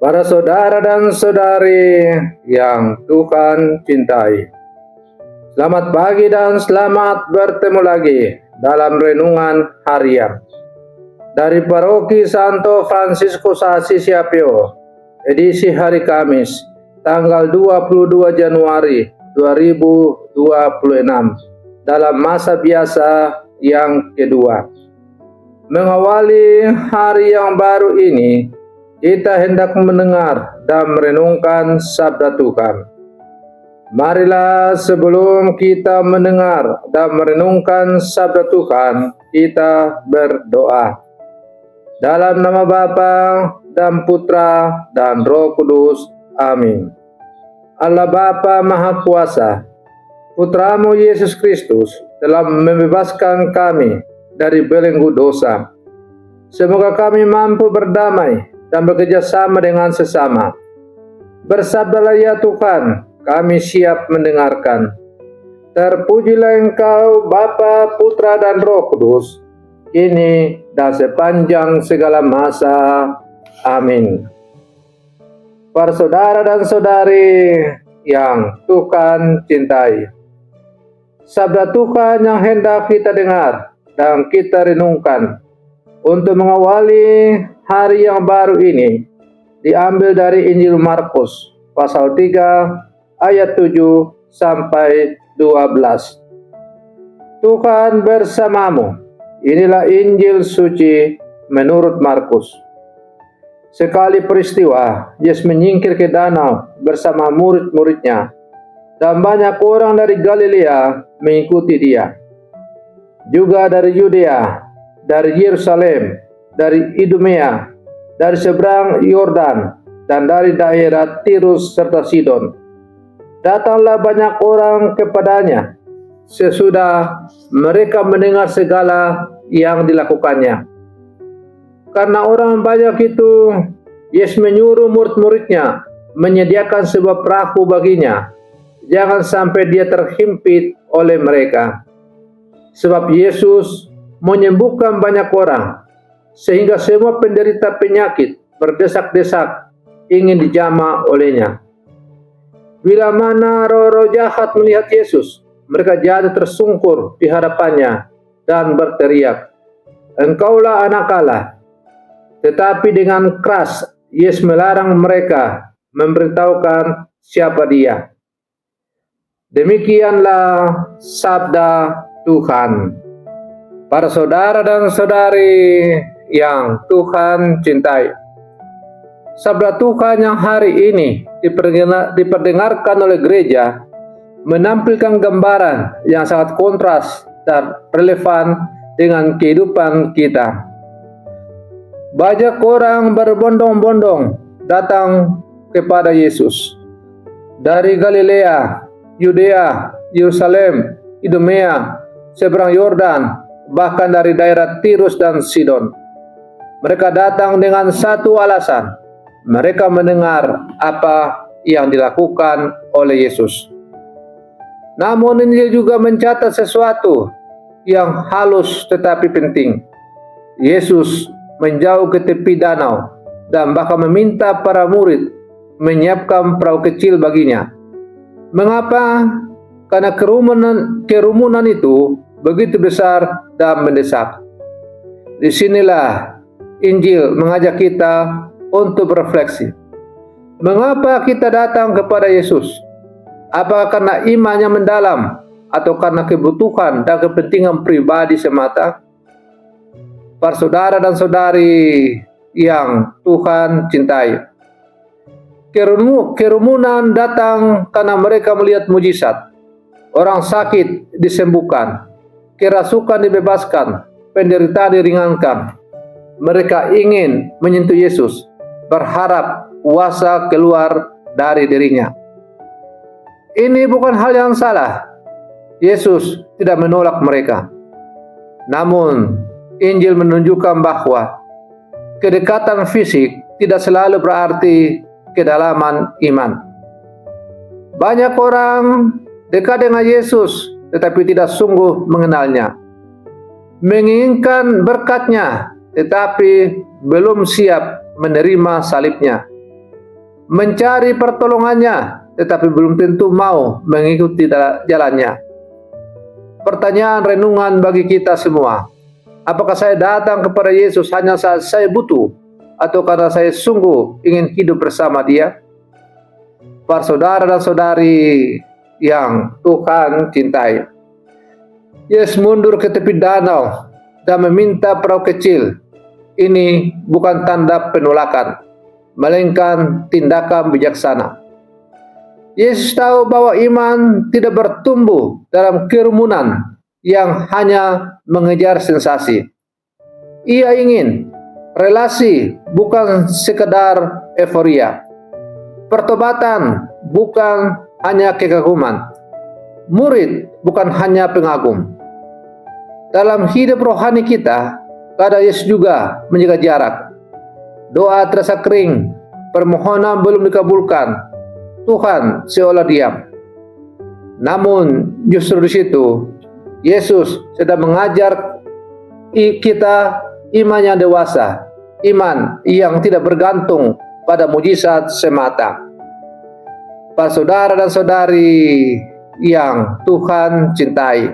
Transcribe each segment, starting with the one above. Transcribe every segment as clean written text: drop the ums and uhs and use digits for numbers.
Para saudara dan saudari yang Tuhan cintai, selamat pagi dan selamat bertemu lagi dalam renungan harian dari Paroki Santo Fransiskus Assisi Apio, edisi hari Kamis, tanggal 22 Januari 2026, dalam masa biasa yang kedua. Mengawali hari yang baru ini, kita hendak mendengar dan merenungkan sabda Tuhan. Marilah sebelum kita mendengar dan merenungkan sabda Tuhan, kita berdoa. Dalam nama Bapa dan Putra dan Roh Kudus. Amin. Allah Bapa Maha Kuasa, Putramu Yesus Kristus telah membebaskan kami dari belenggu dosa. Semoga kami mampu berdamai dan bekerja sama dengan sesama. Bersabdalah ya Tuhan, kami siap mendengarkan. Terpujilah Engkau Bapa, Putra dan Roh Kudus, kini dan sepanjang segala masa. Amin. Para saudara dan saudari yang Tuhan cintai, sabda Tuhan yang hendak kita dengar dan kita renungkan untuk mengawali hari yang baru ini diambil dari Injil Markus pasal 3 ayat 7 sampai 12. Tuhan bersamamu. Inilah Injil suci menurut Markus. Sekali peristiwa, Yesus menyingkir ke danau bersama murid-muridnya, dan banyak orang dari Galilea mengikuti dia. Juga dari Yudea, dari Yerusalem, dari Idumea, dari seberang Yordan, dan dari daerah Tirus serta Sidon. Datanglah banyak orang kepadanya sesudah mereka mendengar segala yang dilakukannya. Karena orang banyak itu, Yesus menyuruh murid-muridnya menyediakan sebuah perahu baginya, jangan sampai dia terhimpit oleh mereka. Sebab Yesus menyembuhkan banyak orang, sehingga semua penderita penyakit berdesak-desak ingin dijamah olehnya. Bila mana roh-roh jahat melihat Yesus, mereka jatuh tersungkur di hadapannya dan berteriak, "Engkaulah Anak Allah." Tetapi dengan keras Yesus melarang mereka memberitahukan siapa dia. Demikianlah sabda Tuhan. Para saudara dan saudari yang Tuhan cintai, sabda Tuhan yang hari ini diperdengarkan oleh gereja menampilkan gambaran yang sangat kontras dan relevan dengan kehidupan kita. Banyak orang berbondong-bondong datang kepada Yesus dari Galilea, Yudea, Yerusalem, Idumea, seberang Yordan, bahkan dari daerah Tirus dan Sidon. Mereka datang dengan satu alasan. Mereka mendengar apa yang dilakukan oleh Yesus. Namun Injil juga mencatat sesuatu yang halus tetapi penting. Yesus menjauh ke tepi danau dan bahkan meminta para murid menyiapkan perahu kecil baginya. Mengapa? Karena kerumunan itu begitu besar dan mendesak. Disinilah Injil mengajak kita untuk berefleksi. Mengapa kita datang kepada Yesus? Apakah karena imannya mendalam atau karena kebutuhan dan kepentingan pribadi semata? Para saudara dan saudari yang Tuhan cintai, kerumunan datang karena mereka melihat mujizat. Orang sakit disembuhkan, kerasukan dibebaskan, penderitaan diringankan. Mereka ingin menyentuh Yesus, berharap kuasa keluar dari dirinya. Ini bukan hal yang salah. Yesus tidak menolak mereka. Namun, Injil menunjukkan bahwa kedekatan fisik tidak selalu berarti kedalaman iman. Banyak orang dekat dengan Yesus tetapi tidak sungguh mengenalnya. Menginginkan berkat-Nya tetapi belum siap menerima salibnya. mencari pertolongannya, tetapi belum tentu mau mengikuti jalannya. Pertanyaan renungan bagi kita semua, apakah saya datang kepada Yesus hanya saat saya butuh, atau karena saya sungguh ingin hidup bersama Dia? Para saudara dan saudari yang Tuhan cintai, Yesus mundur ke tepi danau dan meminta perahu kecil. Ini bukan tanda penolakan, melainkan tindakan bijaksana. Yesus tahu bahwa iman tidak bertumbuh dalam kerumunan yang hanya mengejar sensasi. Ia ingin relasi, bukan sekedar euforia. Pertobatan bukan hanya kekaguman. Murid bukan hanya pengagum. Dalam hidup rohani kita, kadang Yesus juga menjaga jarak. Doa terasa kering, permohonan belum dikabulkan, Tuhan seolah diam. Namun justru di situ Yesus sedang mengajar kita iman yang dewasa, iman yang tidak bergantung pada mujizat semata. Para saudara dan saudari yang Tuhan cintai,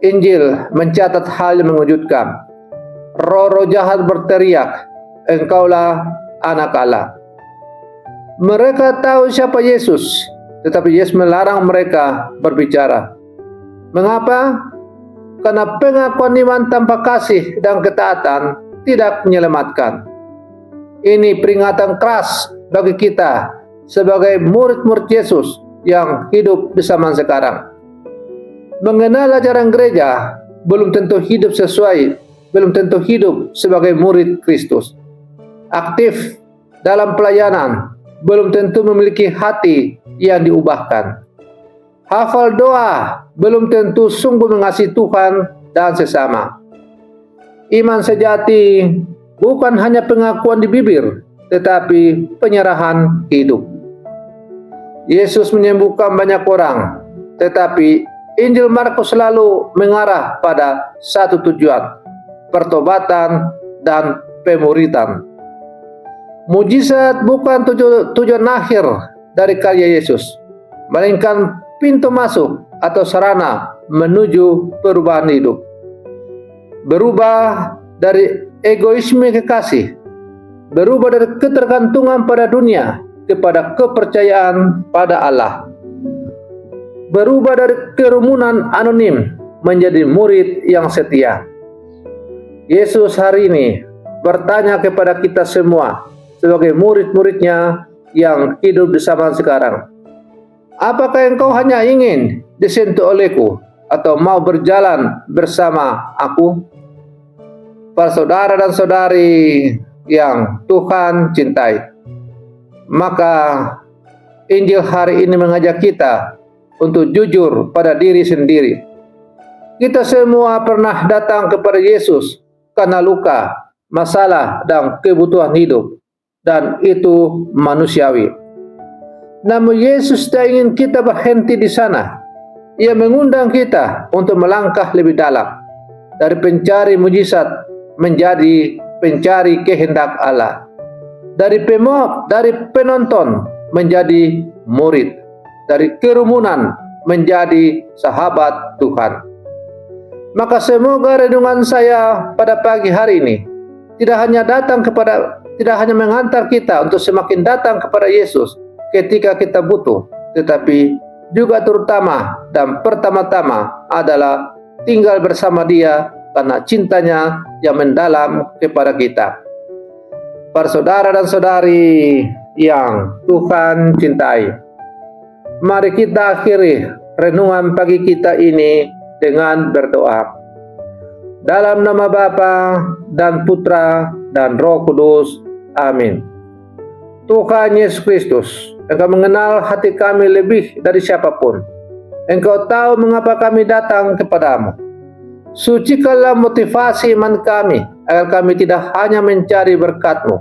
Injil mencatat hal yang mengejutkan. Roh-roh jahat berteriak, "Engkaulah anak Allah." Mereka tahu siapa Yesus, tetapi Yesus melarang mereka berbicara. Mengapa? Karena pengakuan iman tanpa kasih dan ketaatan tidak menyelamatkan. Ini peringatan keras bagi kita sebagai murid-murid Yesus yang hidup di zaman sekarang. Mengenal ajaran gereja belum tentu hidup sebagai murid Kristus. Aktif dalam pelayanan belum tentu memiliki hati yang diubahkan. Hafal doa belum tentu sungguh mengasihi Tuhan dan sesama. Iman sejati bukan hanya pengakuan di bibir, tetapi penyerahan hidup. Yesus menyembuhkan banyak orang, tetapi Injil Markus selalu mengarah pada satu tujuan, pertobatan dan pemuridan. Mujizat bukan tujuan akhir dari karya Yesus, melainkan pintu masuk atau sarana menuju perubahan hidup. Berubah dari egoisme ke kasih, berubah dari ketergantungan pada dunia kepada kepercayaan pada Allah, berubah dari kerumunan anonim menjadi murid yang setia. Yesus hari ini bertanya kepada kita semua sebagai murid-muridnya yang hidup di zaman sekarang, apakah engkau hanya ingin disentuh olehku atau mau berjalan bersama aku? Para saudara dan saudari yang Tuhan cintai, maka Injil hari ini mengajak kita untuk jujur pada diri sendiri. Kita semua pernah datang kepada Yesus karena luka, masalah, dan kebutuhan hidup, dan itu manusiawi. Namun Yesus tidak ingin kita berhenti di sana. Ia mengundang kita untuk melangkah lebih dalam, dari pencari mujizat menjadi pencari kehendak Allah, dari penonton menjadi murid, dari kerumunan menjadi sahabat Tuhan. Maka semoga renungan saya pada pagi hari ini tidak hanya mengantar kita untuk semakin datang kepada Yesus ketika kita butuh, tetapi juga terutama dan pertama-tama adalah tinggal bersama Dia karena cintanya yang mendalam kepada kita. Para saudara dan saudari yang Tuhan cintai, mari kita akhiri renungan pagi kita ini dengan berdoa. Dalam nama Bapa dan Putra dan Roh Kudus. Amin. Tuhan Yesus Kristus, Engkau mengenal hati kami lebih dari siapapun. Engkau tahu mengapa kami datang kepadamu. Sucikanlah motivasi iman kami, agar kami tidak hanya mencari berkat-Mu,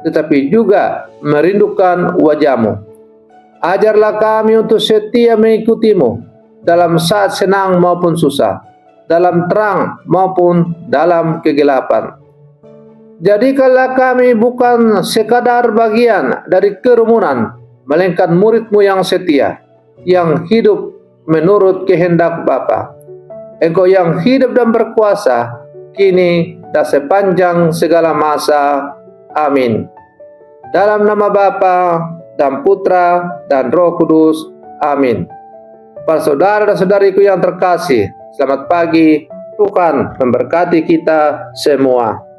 tetapi juga merindukan wajah-Mu. Ajarlah kami untuk setia mengikuti-Mu dalam saat senang maupun susah, dalam terang maupun dalam kegelapan. Jadikanlah kami bukan sekadar bagian dari kerumunan, melainkan murid-Mu yang setia, yang hidup menurut kehendak Bapa. Engkau yang hidup dan berkuasa, kini dan sepanjang segala masa. Amin. Dalam nama Bapa dan Putra dan Roh Kudus. Amin. Para saudara dan saudariku yang terkasih, selamat pagi. Tuhan memberkati kita semua.